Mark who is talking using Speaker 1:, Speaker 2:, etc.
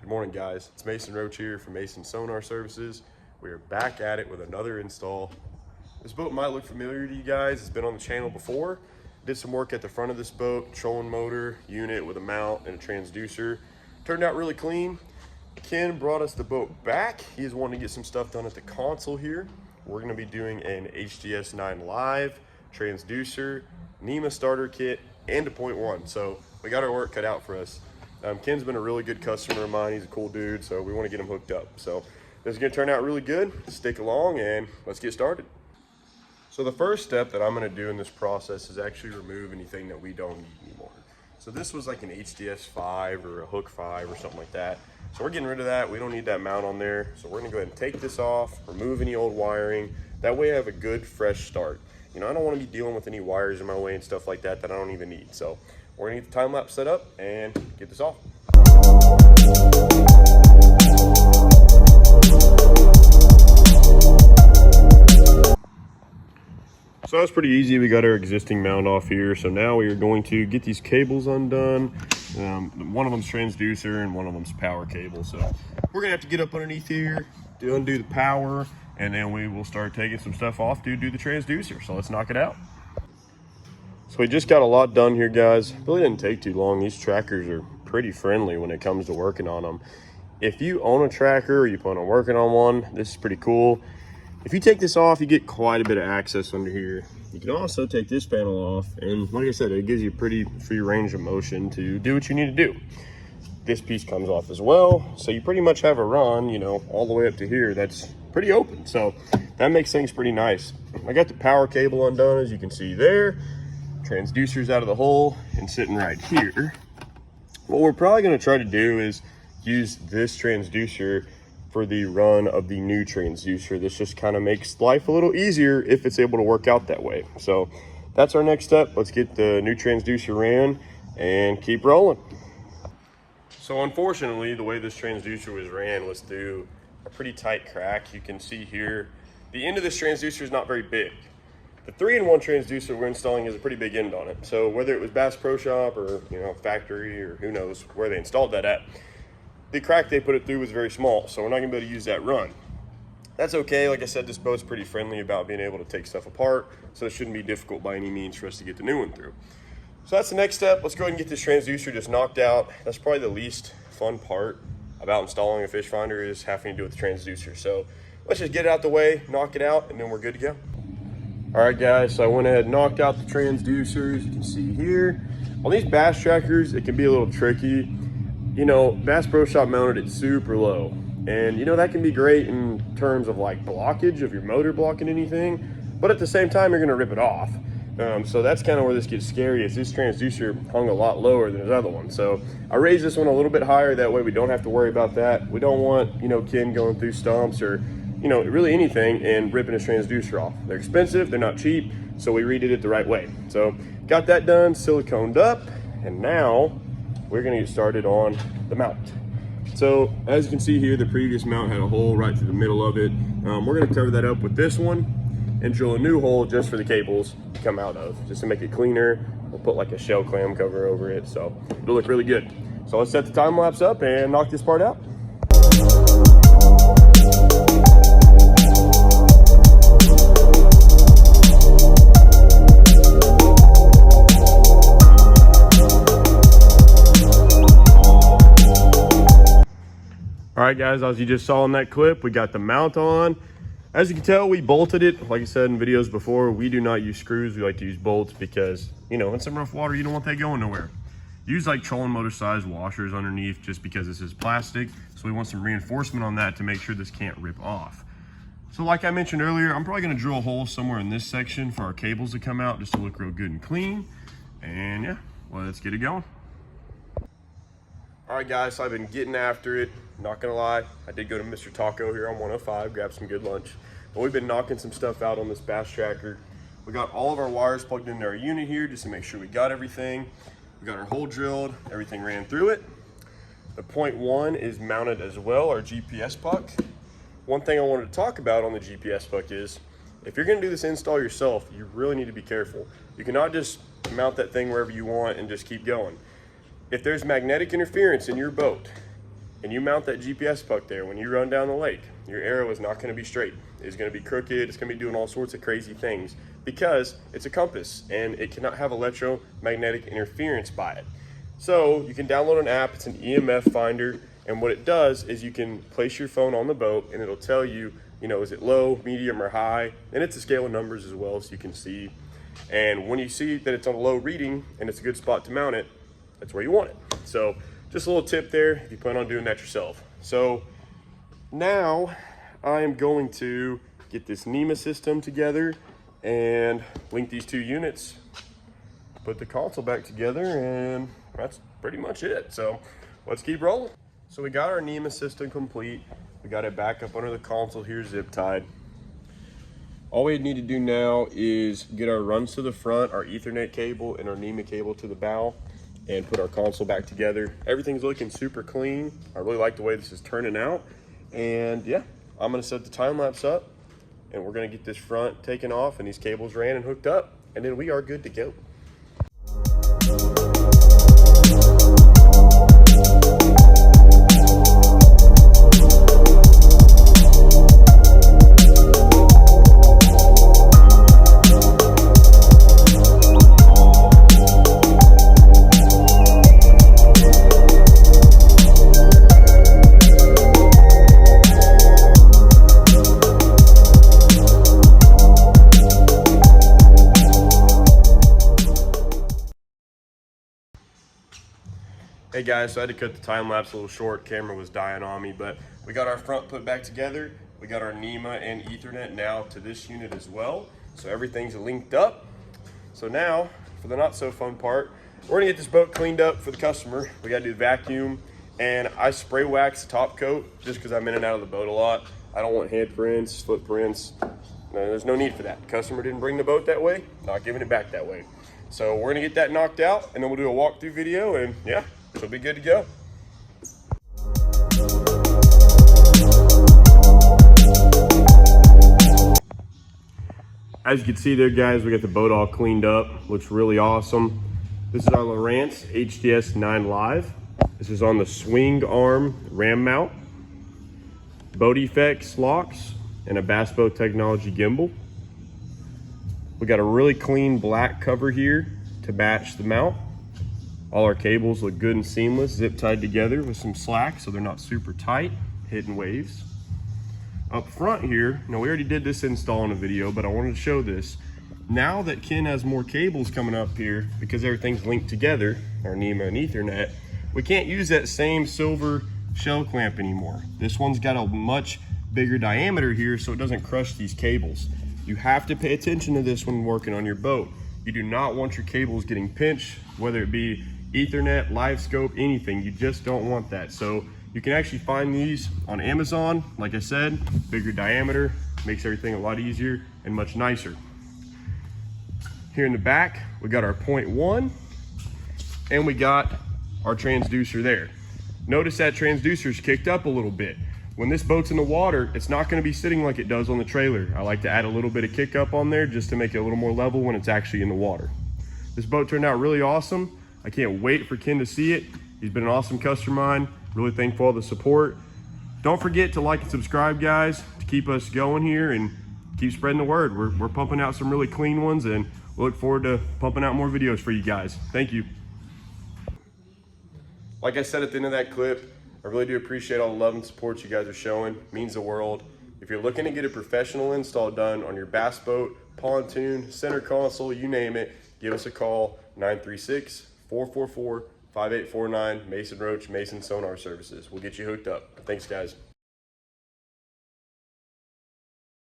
Speaker 1: Good morning, guys. It's Mason Roach here from Mason Sonar Services. We are back at it with another install. This boat might look familiar to you guys. It's been on the channel before. Did some work at the front of this boat, trolling motor, unit with a mount and a transducer. Turned out really clean. Ken brought us the boat back. He's wanting to get some stuff done at the console here. We're going to be doing an HDS9 Live, transducer, NEMA starter kit, and a 0.1. So we got our work cut out for us. Ken's been a really good customer of mine. He's a cool dude, so we want to get him hooked up. So this is going to turn out really good. Stick along and let's get started. So the first step that I'm going to do in this process is actually remove anything that we don't need anymore. So this was like an HDS 5 or a hook 5 or something like that. So we're getting rid of that. We don't need that mount on there. So we're going to go ahead and take this off, remove any old wiring. That way I have a good fresh start. You know, I don't want to be dealing with any wires in my way and stuff like that that I don't even need. So we're going to get the time lapse set up and get this off. So that's pretty easy. We got our existing mount off here. So now we are going to get these cables undone. One of them's transducer and one of them's power cable. So we're gonna have to get up underneath here, undo the power, and then we will start taking some stuff off to do the transducer. So let's knock it out. So we just got a lot done here, guys. Really didn't take too long. These trackers are pretty friendly when it comes to working on them. If you own a tracker or you plan on working on one, this is pretty cool. If you take this off, you get quite a bit of access under here. You can also take this panel off, and like I said, it gives you pretty free range of motion to do what you need to do. This piece comes off as well, so you pretty much have a run, you know, all the way up to here. That's pretty open, so that makes things pretty nice. I got the power cable undone, as you can see there. Transducer's out of the hole and sitting right here. What we're probably going to try to do is use this transducer for the run of the new transducer. This just kind of makes life a little easier if it's able to work out that way. So that's our next step. Let's get the new transducer ran and keep rolling. So unfortunately, the way this transducer was ran was through a pretty tight crack. You can see here, the end of this transducer is not very big. The 3-in-1 transducer we're installing has a pretty big end on it. So whether it was Bass Pro Shop or, you know, factory or who knows where they installed that at, the crack they put it through was very small, so we're not gonna be able to use that run. That's okay. Like I said, this boat's pretty friendly about being able to take stuff apart, so it shouldn't be difficult by any means for us to get the new one through. So that's the next step. Let's go ahead and get this transducer just knocked out. That's probably the least fun part about installing a fish finder, is having to do with the transducer. So let's just get it out the way, knock it out, and then we're good to go. All right, guys, so I went ahead and knocked out the transducers. You can see here. On these bass trackers, it can be a little tricky. You know, Bass Pro Shop mounted it super low. And you know, that can be great in terms of like blockage of your motor blocking anything, but at the same time, you're gonna rip it off. So that's kind of where this gets scary, is this transducer hung a lot lower than his other one. So I raised this one a little bit higher, that way we don't have to worry about that. We don't want, you know, Ken going through stumps or, you know, really anything and ripping his transducer off. They're expensive, they're not cheap, so we redid it the right way. So got that done, siliconed up, and now we're gonna get started on the mount. So as you can see here, the previous mount had a hole right through the middle of it. We're gonna cover that up with this one and drill a new hole just for the cables to come out of, just to make it cleaner. We'll put like a shell clam cover over it, so it'll look really good. So let's set the time lapse up and knock this part out. All right, guys, as you just saw in that clip, we got the mount on. As you can tell, we bolted it. Like I said in videos before, we do not use screws. We like to use bolts because, you know, in some rough water, you don't want that going nowhere. Use like trolling motor size washers underneath, just because this is plastic. So we want some reinforcement on that to make sure this can't rip off. So like I mentioned earlier, I'm probably gonna drill a hole somewhere in this section for our cables to come out, just to look real good and clean. And yeah, well, let's get it going. All right, guys, so I've been getting after it. Not gonna lie, I did go to Mr. Taco here on 105, grab some good lunch. But we've been knocking some stuff out on this bass tracker. We got all of our wires plugged into our unit here just to make sure we got everything. We got our hole drilled, everything ran through it. The 0.1 is mounted as well, our GPS puck. One thing I wanted to talk about on the GPS puck is, if you're gonna do this install yourself, you really need to be careful. You cannot just mount that thing wherever you want and just keep going. If there's magnetic interference in your boat, and you mount that GPS puck there, when you run down the lake, your arrow is not going to be straight. It's going to be crooked. It's going to be doing all sorts of crazy things because it's a compass and it cannot have electromagnetic interference by it. So you can download an app. It's an EMF finder, and what it does is you can place your phone on the boat and it'll tell you, is it low, medium, or high? And it's a scale of numbers as well, so you can see. And when you see that it's on a low reading and it's a good spot to mount it, that's where you want it. So just a little tip there if you plan on doing that yourself. So now I am going to get this NEMA system together and link these two units, put the console back together, and that's pretty much it. So let's keep rolling. So we got our NEMA system complete. We got it back up under the console here, zip tied. All we need to do now is get our runs to the front, our Ethernet cable and our NEMA cable to the bow, and put our console back together. Everything's looking super clean. I really like the way this is turning out. And yeah, I'm gonna set the time lapse up and we're gonna get this front taken off and these cables ran and hooked up, and then we are good to go. Hey guys, so I had to cut the time lapse a little short. Camera was dying on me, but we got our front put back together. We got our NEMA and Ethernet now to this unit as well. So everything's linked up. So now for the not so fun part, we're gonna get this boat cleaned up for the customer. We gotta do the vacuum, and I spray wax the top coat just because I'm in and out of the boat a lot. I don't want handprints, footprints. No, there's no need for that. The customer didn't bring the boat that way, not giving it back that way. So we're gonna get that knocked out and then we'll do a walkthrough video, and yeah, it'll be good to go. As you can see there, guys, we got the boat all cleaned up. Looks really awesome. This is our Lowrance HDS 9 Live. This is on the swing arm ram mount, boat effects locks, and a Bass Boat Technology gimbal. We got a really clean black cover here to match the mount. All our cables look good and seamless, zip tied together with some slack so they're not super tight, hitting waves. Up front here, now we already did this install in a video, but I wanted to show this. Now that Ken has more cables coming up here, because everything's linked together, our NEMA and Ethernet, we can't use that same silver shell clamp anymore. This one's got a much bigger diameter here so it doesn't crush these cables. You have to pay attention to this when working on your boat. You do not want your cables getting pinched, whether it be Ethernet, live scope, anything. You just don't want that. So you can actually find these on Amazon. Like I said, bigger diameter, makes everything a lot easier and much nicer. Here in the back, we got our 0.1 and we got our transducer there. Notice that transducer's kicked up a little bit. When this boat's in the water, it's not gonna be sitting like it does on the trailer. I like to add a little bit of kick up on there just to make it a little more level when it's actually in the water. This boat turned out really awesome. I can't wait for Ken to see it. He's been an awesome customer of mine. Really thankful for all the support. Don't forget to like and subscribe, guys, to keep us going here and keep spreading the word. We're pumping out some really clean ones, and we look forward to pumping out more videos for you guys. Thank you. Like I said at the end of that clip, I really do appreciate all the love and support you guys are showing. It means the world. If you're looking to get a professional install done on your bass boat, pontoon, center console, you name it, give us a call, 936-444-5849, Mason Roach, Mason Sonar Services. We'll get you hooked up. Thanks, guys.